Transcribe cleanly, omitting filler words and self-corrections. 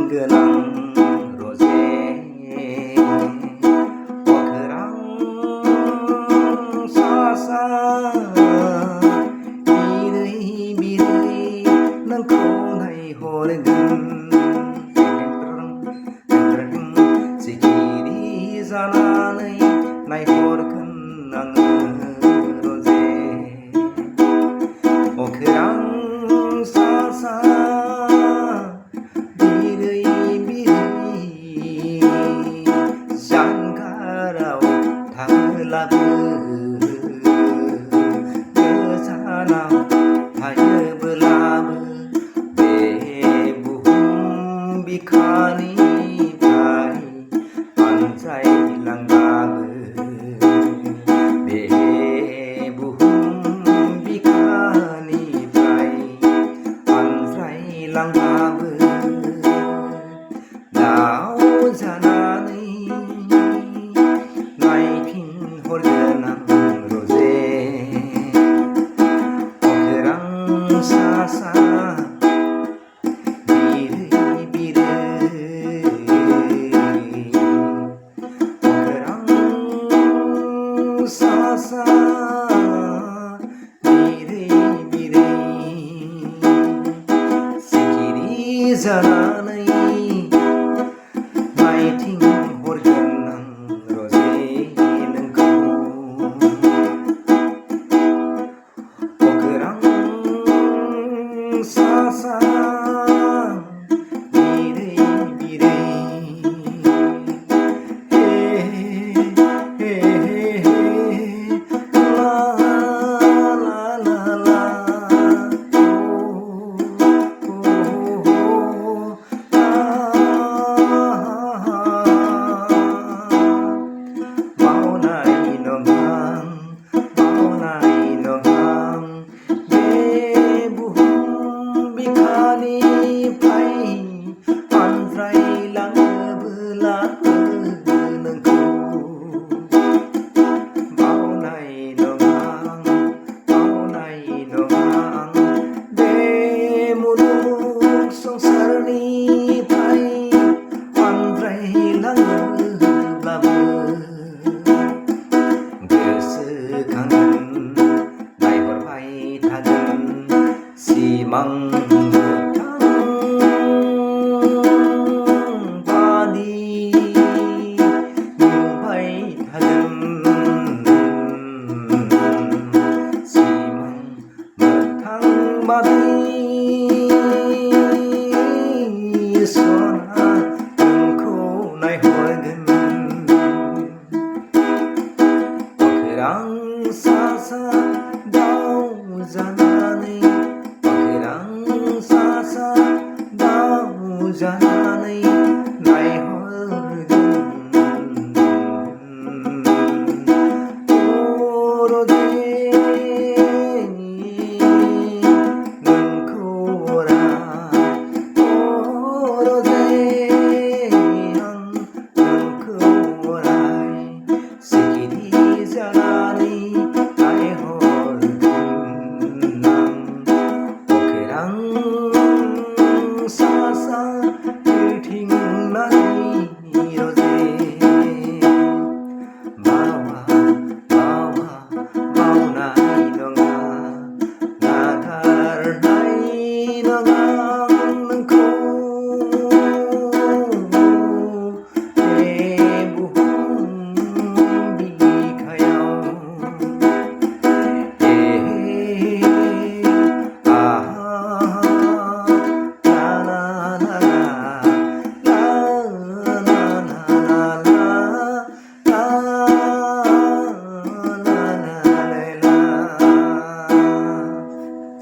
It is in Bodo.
गोनां रजे अखोरां सा सा बिरै बिरै नोंखौ नायहरगोन सिखिरि जानानै नायहरगोन आङो रजे अखोरां सा सा बिरै बिरै जानगाराव थाब्लाबो गोजानाव थायोब्लाबो बे बुहुम बिखानिफ्राय आनज्रायलांबाबो बे बुहुम बिखानिफ्राय आनज्रायलांबाबो दाव जानानै नायफिनहरगोन आं रजे अखोरां सा सा बिरै बिरै अखोरां सा सा बिरै बिरै सिखिरि जानानै नायथिंहरगोन आं रजे नोंखौ अखोरां सा सा बिरै बिरै हे हे हे ला ला ला ला मावनाय नङा बे बुहुम बिखानिफ्राय आनज्रायलाङोब्ला नोंखौ मावनाय नङा बे मुलुग संसारनिफ्राय आनज्रायलाङोब्लाबो गोसोखांगोन नायहरबाय थागोन सिमां मोगथां बादि नुबाय थागोन सिमां मोगथां बादि सना नोंखौ नायहरगोन अखोरां सा सा दाव जानानै अखोरां सा सा दाव जानानै नायहरगोन रजे